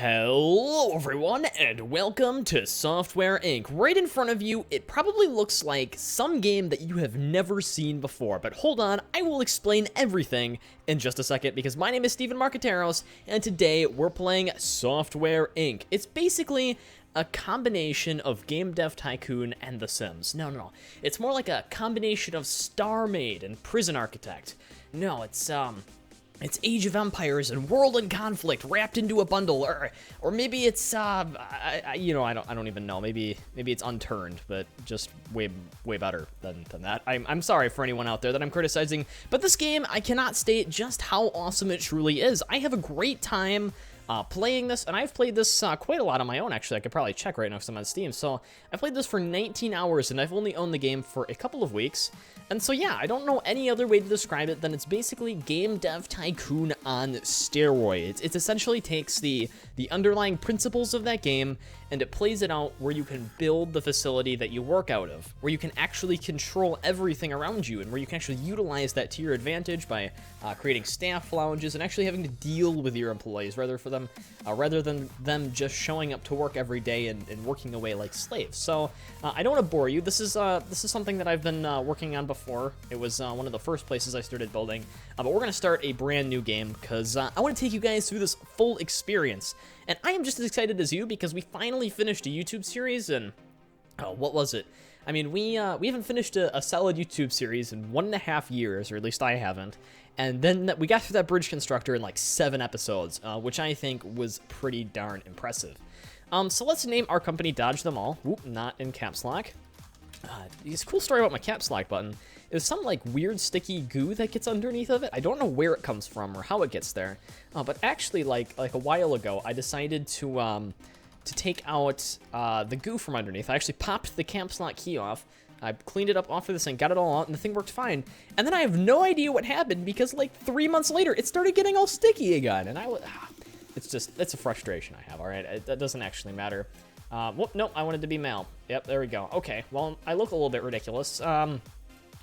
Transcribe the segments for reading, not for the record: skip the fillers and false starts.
Hello everyone, and welcome to Software Inc. Right in front of you, it probably looks like some game that you have never seen before, but hold on, I will explain everything in just a second, because my name is Steven Marqueteros, and today we're playing Software Inc. It's basically a combination of Game Dev Tycoon and The Sims. No, it's more like a combination of Star Maid and Prison Architect. No, it's Age of Empires and World in Conflict wrapped into a bundle, or maybe it's I don't even know. Maybe it's Unturned, but just way better than that. I'm sorry for anyone out there that I'm criticizing, but this game, I cannot state just how awesome it truly is. I have a great time playing this, and I've played this quite a lot on my own. Actually, I could probably check right now because I'm on Steam. So I played this for 19 hours, and I've only owned the game for a couple of weeks. And so yeah, I don't know any other way to describe it than it's basically Game Dev Tycoon on steroids. It essentially takes the underlying principles of that game and it plays it out where you can build the facility that you work out of, where you can actually control everything around you, and where you can actually utilize that to your advantage by creating staff lounges and actually having to deal with your employees rather than them just showing up to work every day and working away like slaves. So I don't want to bore you. This is something that I've been working on before. It was one of the first places I started building, but we're gonna start a brand new game because I want to take you guys through this full experience. And I am just as excited as you because we finally finished a YouTube series, and what was it? I mean, we haven't finished a solid YouTube series in 1.5 years, or at least I haven't. And then we got through that bridge constructor in like 7 episodes, which I think was pretty darn impressive. So let's name our company Dodge Them All. Whoop, not in caps lock. This cool story about my caps lock button is some like weird sticky goo that gets underneath of it. I don't know where it comes from or how it gets there, but actually like a while ago I decided to take out the goo from underneath. I actually popped the caps lock key off. I cleaned it up off of this thing, got it all out, and the thing worked fine. And then I have no idea what happened because like 3 months later it started getting all sticky again, and it's a frustration I have. All right, that doesn't actually matter. Whoop, nope, I wanted to be male. Yep, there we go. Okay, well, I look a little bit ridiculous.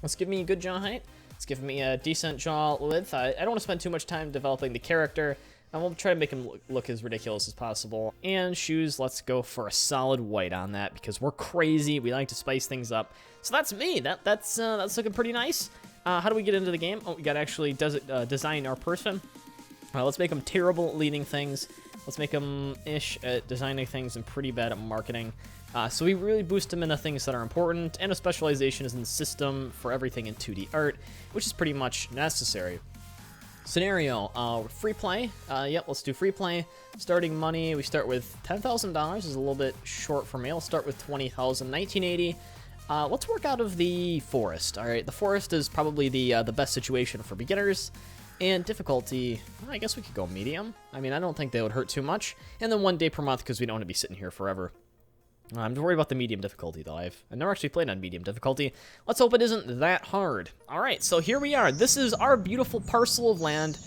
Let's give me a good jaw height. Let's give me a decent jaw width. I don't want to spend too much time developing the character. I will try to make him look as ridiculous as possible. And shoes, let's go for a solid white on that because we're crazy. We like to spice things up. So that's me. That's looking pretty nice. How do we get into the game? Oh, we got to actually design our person. Let's make him terrible at leading things. Let's make him ish at designing things and pretty bad at marketing. So we really boost him into things that are important, and a specialization is in the system for everything in 2D art, which is pretty much necessary. Scenario, free play. Yep, let's do free play. Starting money, we start with $10,000. Is a little bit short for me. I'll start with 20,000, 1980. Let's work out of the forest. All right, the forest is probably the best situation for beginners. And difficulty, well, I guess we could go medium. I mean, I don't think they would hurt too much. And then 1 day per month because we don't want to be sitting here forever. I'm worried about the medium difficulty, though. I've never actually played on medium difficulty. Let's hope it isn't that hard. All right, so here we are. This is our beautiful parcel of land,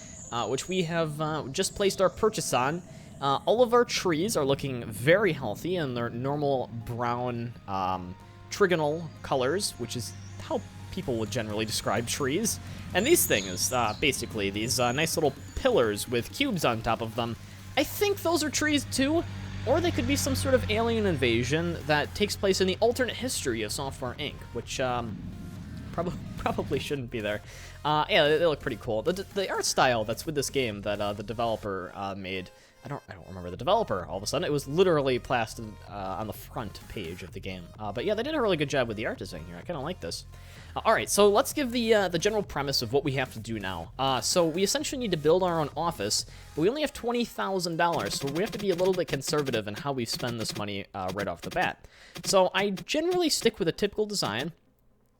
which we have just placed our purchase on. All of our trees are looking very healthy in their normal brown trigonal colors, which is how people would generally describe trees. And these things, basically, these nice little pillars with cubes on top of them, I think those are trees too. Or they could be some sort of alien invasion that takes place in the alternate history of Software Inc., which probably shouldn't be there. Yeah, they look pretty cool. The art style that's with this game that the developer made, I don't remember the developer all of a sudden. It was literally plastered on the front page of the game. But yeah, they did a really good job with the art design here. I kind of like this. All right, so let's give the general premise of what we have to do now. So we essentially need to build our own office, but we only have $20,000, so we have to be a little bit conservative in how we spend this money right off the bat. So I generally stick with a typical design.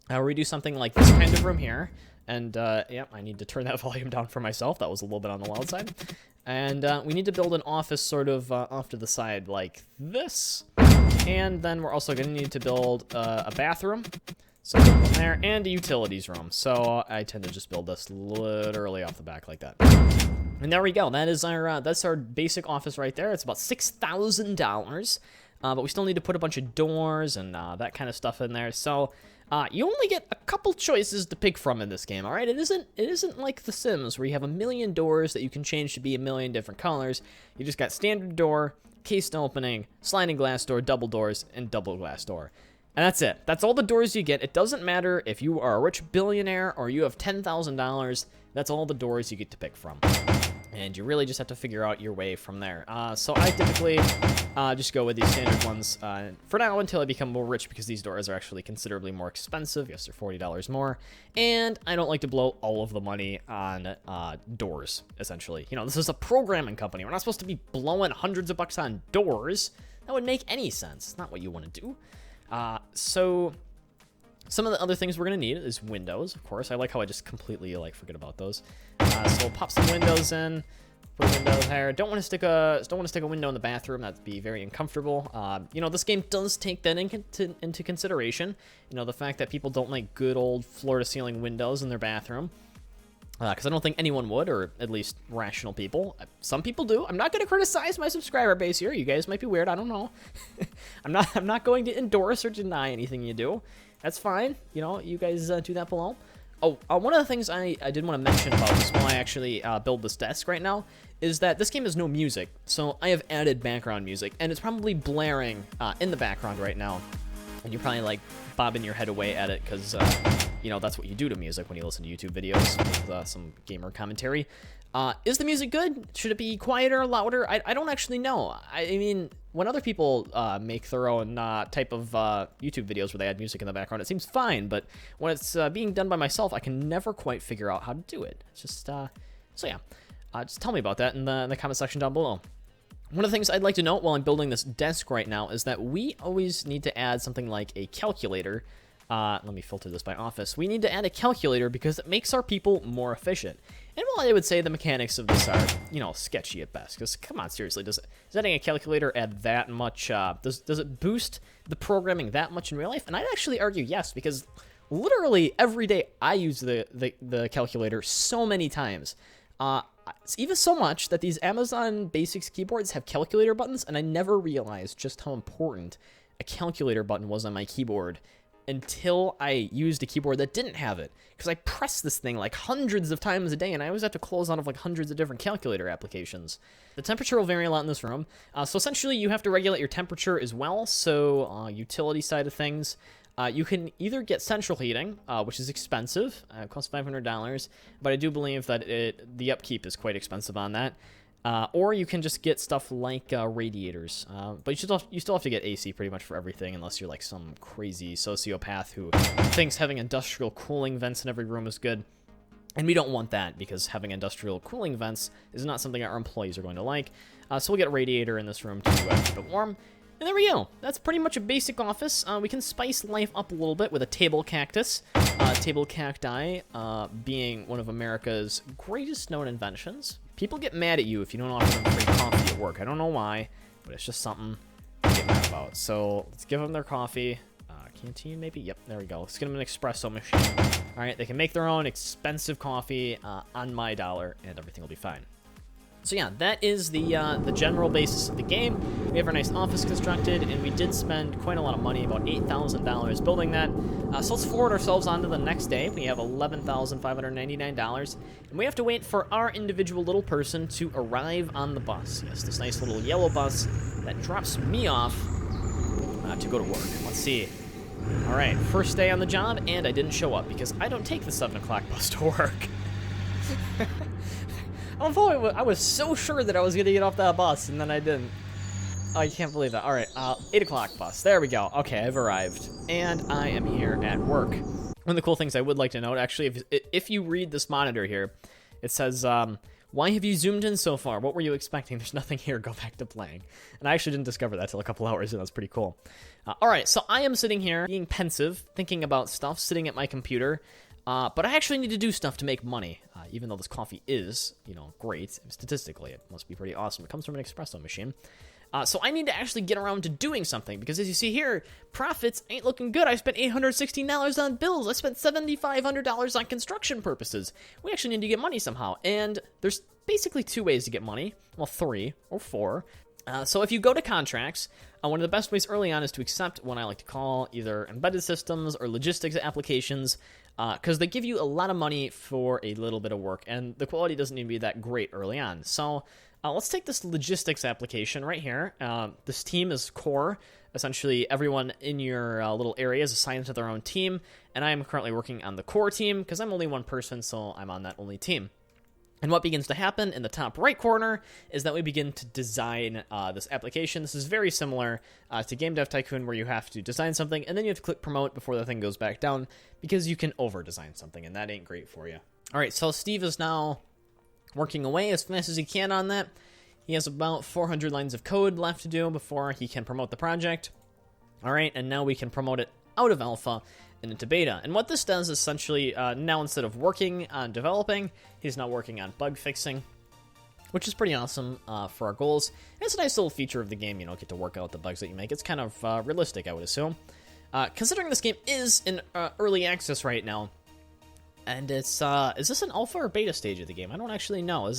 Where we do something like this kind of room here. And, yeah, I need to turn that volume down for myself. That was a little bit on the loud side. And we need to build an office sort of off to the side like this. And then we're also going to need to build a bathroom. So one there, and a utilities room. So I tend to just build this literally off the back like that. And there we go. That is our that's our basic office right there. It's about $6,000. but we still need to put a bunch of doors and that kind of stuff in there. So you only get a couple choices to pick from in this game, all right? It isn't like The Sims where you have a million doors that you can change to be a million different colors. You just got standard door, cased opening, sliding glass door, double doors, and double glass door. And that's it. That's all the doors you get. It doesn't matter if you are a rich billionaire or you have $10,000. That's all the doors you get to pick from. And you really just have to figure out your way from there. So I typically just go with these standard ones for now until I become more rich, because these doors are actually considerably more expensive. Yes, they're $40 more. And I don't like to blow all of the money on doors, essentially. You know, this is a programming company. We're not supposed to be blowing hundreds of bucks on doors. That wouldn't make any sense. It's not what you want to do. So some of the other things we're going to need is windows, of course. I like how I just completely, forget about those. So we'll pop some windows in, put a window there. Don't want to stick a window in the bathroom. That'd be very uncomfortable. You know, this game does take that into consideration. You know, the fact that people don't like good old floor-to-ceiling windows in their bathroom. Because I don't think anyone would, or at least rational people. Some people do. I'm not going to criticize my subscriber base here. You guys might be weird. I don't know. I'm not going to endorse or deny anything you do. That's fine. You know, you guys do that below. Oh, one of the things I did want to mention about this while I actually build this desk right now is that this game has no music. So I have added background music, and it's probably blaring in the background right now. And you're probably bobbing your head away at it because, you know, that's what you do to music when you listen to YouTube videos with some gamer commentary. Is the music good? Should it be quieter, louder? I don't actually know. I mean, when other people make their own type of YouTube videos where they add music in the background, it seems fine. But when it's being done by myself, I can never quite figure out how to do it. It's just, so yeah. Just tell me about that in the comment section down below. One of the things I'd like to note while I'm building this desk right now is that we always need to add something like a calculator. Let me filter this by office. We need to add a calculator because it makes our people more efficient. And while I would say the mechanics of this are, you know, sketchy at best, because come on, seriously, does adding a calculator add that much, does it boost the programming that much in real life? And I'd actually argue yes, because literally every day I use the calculator so many times. Even so much that these Amazon Basics keyboards have calculator buttons, and I never realized just how important a calculator button was on my keyboard until I used a keyboard that didn't have it. Because I press this thing hundreds of times a day, and I always have to close out of hundreds of different calculator applications. The temperature will vary a lot in this room. So essentially, you have to regulate your temperature as well. So utility side of things. You can either get central heating, which is expensive. It costs $500, but I do believe that the upkeep is quite expensive on that. Or you can just get stuff like radiators. But you still have to get AC pretty much for everything, unless you're some crazy sociopath who thinks having industrial cooling vents in every room is good. And we don't want that, because having industrial cooling vents is not something our employees are going to like. So we'll get a radiator in this room to keep it warm. And there we go. That's pretty much a basic office. We can spice life up a little bit with a table cactus. Table cacti being one of America's greatest known inventions. People get mad at you if you don't offer them free coffee at work. I don't know why, but it's just something to get mad about. So let's give them their coffee. Canteen maybe? Yep, there we go. Let's get them an espresso machine. All right, they can make their own expensive coffee on my dollar, and everything will be fine. So yeah, that is the general basis of the game. We have our nice office constructed, and we did spend quite a lot of money, about $8,000 building that. So let's forward ourselves on to the next day. We have $11,599, and we have to wait for our individual little person to arrive on the bus. Yes, this nice little yellow bus that drops me off to go to work. Let's see. All right, first day on the job, and I didn't show up because I don't take the 7 o'clock bus to work. Although I was so sure that I was going to get off that bus, and then I didn't. Oh, you can't believe that. All right, 8 o'clock bus. There we go. Okay, I've arrived, and I am here at work. One of the cool things I would like to note, actually, if you read this monitor here, it says, why have you zoomed in so far? What were you expecting? There's nothing here. Go back to playing. And I actually didn't discover that till a couple hours in. That's pretty cool. All right, so I am sitting here being pensive, thinking about stuff, sitting at my computer. But I actually need to do stuff to make money, even though this coffee is, you know, great. Statistically, it must be pretty awesome. It comes from an espresso machine. So I need to actually get around to doing something, because as you see here, profits ain't looking good. I spent $816 on bills. I spent $7,500 on construction purposes. We actually need to get money somehow, and there's basically 2 ways to get money. Well, 3 or 4. So if you go to contracts, one of the best ways early on is to accept what I like to call either embedded systems or logistics applications, because they give you a lot of money for a little bit of work, and the quality doesn't need to be that great early on. So let's take this logistics application right here. This team is core. Essentially, everyone in your little area is assigned to their own team, and I am currently working on the core team because I'm only one person, so I'm on that only team. And what begins to happen in the top right corner is that we begin to design this application. This is very similar to Game Dev Tycoon, where you have to design something, and then you have to click promote before the thing goes back down, because you can over-design something, and that ain't great for you. All right, so Steve is now working away as fast as he can on that. He has about 400 lines of code left to do before he can promote the project. All right, and now we can promote it out of alpha and into beta. And what this does is essentially, now instead of working on developing, he's now working on bug fixing, which is pretty awesome for our goals. And it's a nice little feature of the game, get to work out the bugs that you make. It's kind of realistic, I would assume. Considering this game is in early access right now, and it's, is this an alpha or beta stage of the game? I don't actually know.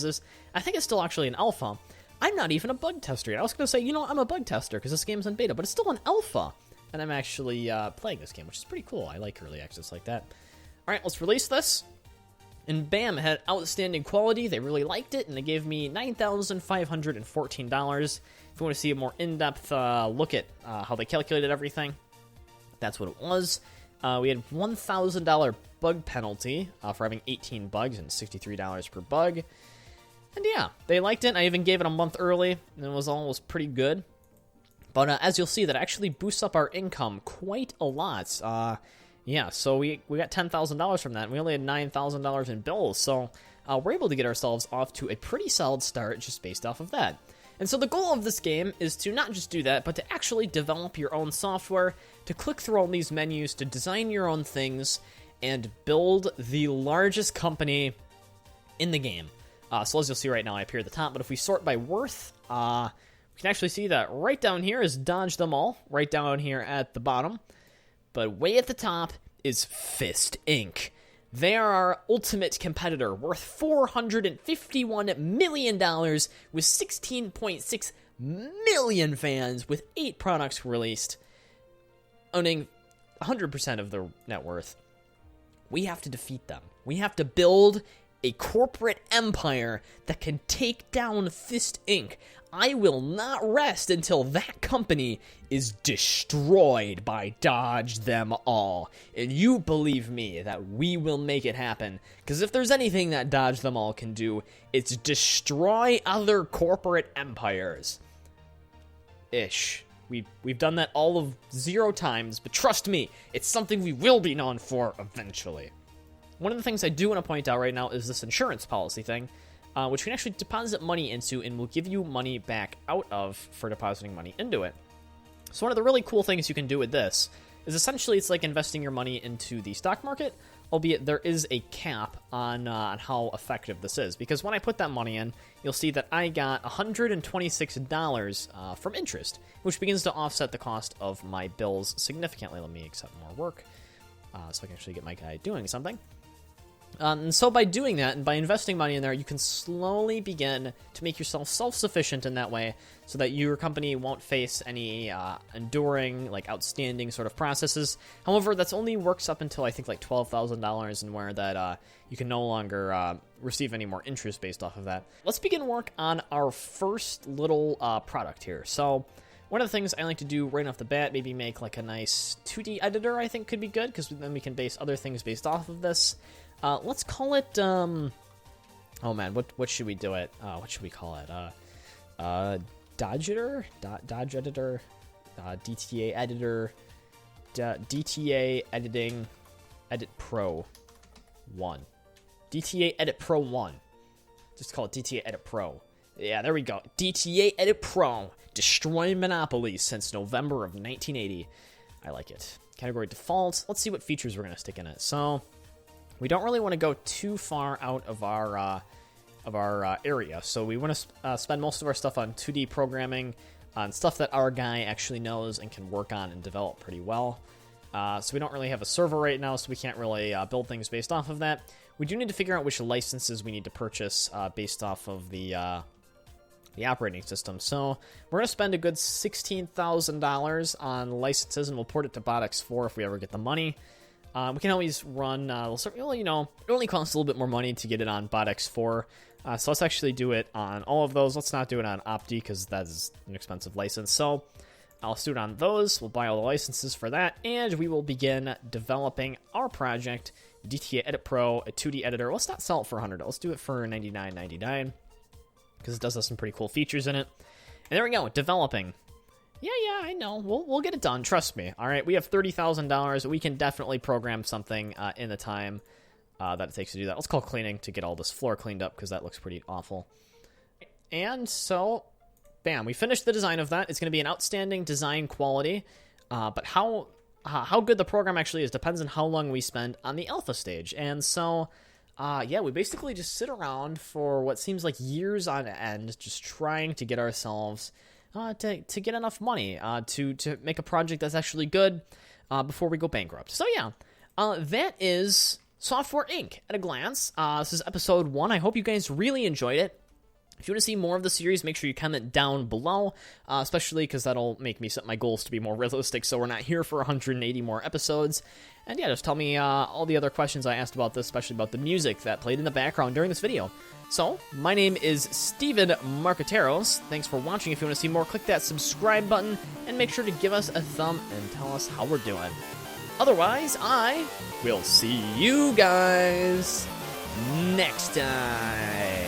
I think it's still actually an alpha. I'm not even a bug tester yet. I was going to say, I'm a bug tester because this game's in beta, but it's still an alpha. And I'm actually playing this game, which is pretty cool. I like early access like that. All right, let's release this. And bam, it had outstanding quality. They really liked it, and they gave me $9,514. If you want to see a more in-depth look at how they calculated everything, that's what it was. We had $1,000 bug penalty for having 18 bugs and $63 per bug. And yeah, they liked it. I even gave it a month early, and it was almost pretty good. But as you'll see, that actually boosts up our income quite a lot. Yeah, so we got $10,000 from that, and we only had $9,000 in bills. So we're able to get ourselves off to a pretty solid start just based off of that. And so the goal of this game is to not just do that, but to actually develop your own software, to click through all these menus, to design your own things, and build the largest company in the game. So as you'll see right now, I appear at the top, but if we sort by worth, we can actually see that right down here is Dodge Them All, right down here at the bottom. But way at the top is Fist Inc. They are our ultimate competitor, worth $451 million, with 16.6 million fans, with 8 products released, owning 100% of their net worth. We have to defeat them. We have to build a corporate empire that can take down Fist Inc. I will not rest until that company is destroyed by Dodge Them All. And you believe me that we will make it happen. Because if there's anything that Dodge Them All can do, it's destroy other corporate empires. Ish. We've done that all of 0 times, but trust me, it's something we will be known for eventually. One of the things I do want to point out right now is this insurance policy thing, which you can actually deposit money into and will give you money back out of for depositing money into it. So one of the really cool things you can do with this is essentially it's like investing your money into the stock market, albeit there is a cap on how effective this is. Because when I put that money in, you'll see that I got $126 from interest, which begins to offset the cost of my bills significantly. Let me accept more work so I can actually get my guy doing something. And so by doing that, and by investing money in there, you can slowly begin to make yourself self-sufficient in that way, so that your company won't face any enduring, outstanding sort of processes. However, that's only works up until, I think, $12,000, and where that you can no longer receive any more interest based off of that. Let's begin work on our first little product here. So one of the things I like to do right off the bat, maybe make a nice 2D editor, I think could be good, because then we can base other things based off of this. Let's call it, oh man, what should we do it? What should we call it? Dodge Editor? Dodge Editor? DTA Editor? DTA Editing Edit Pro 1. DTA Edit Pro 1. Just call it DTA Edit Pro. Yeah, there we go. DTA Edit Pro. Destroying monopolies since November of 1980. I like it. Category default. Let's see what features we're going to stick in it. So we don't really want to go too far out of our area, so we want to spend most of our stuff on 2D programming, on stuff that our guy actually knows and can work on and develop pretty well. So we don't really have a server right now, so we can't really build things based off of that. We do need to figure out which licenses we need to purchase based off of the the operating system. So we're going to spend a good $16,000 on licenses, and we'll port it to BotX 4 if we ever get the money. We can always run, well, you know, it only costs a little bit more money to get it on BotX 4. So let's actually do it on all of those. Let's not do it on Opti because that is an expensive license. So let's do it on those. We'll buy all the licenses for that, and we will begin developing our project, DTA Edit Pro, a 2D editor. Let's not sell it for $100. Let's do it for $99.99 because it does have some pretty cool features in it. And there we go, developing. Yeah, I know. We'll get it done. Trust me. All right, we have $30,000. We can definitely program something in the time that it takes to do that. Let's call cleaning to get all this floor cleaned up because that looks pretty awful. And so, bam, we finished the design of that. It's going to be an outstanding design quality, but how good the program actually is depends on how long we spend on the alpha stage. And so, yeah, we basically just sit around for what seems like years on end, just trying to get ourselves to get enough money to make a project that's actually good before we go bankrupt. So yeah, that is Software Inc. at a glance. This is episode 1. I hope you guys really enjoyed it. If you want to see more of the series, make sure you comment down below, especially because that'll make me set my goals to be more realistic so we're not here for 180 more episodes. And yeah, just tell me all the other questions I asked about this, especially about the music that played in the background during this video. So, my name is Steven Marqueteros. Thanks for watching. If you want to see more, click that subscribe button, and make sure to give us a thumb and tell us how we're doing. Otherwise, I will see you guys next time.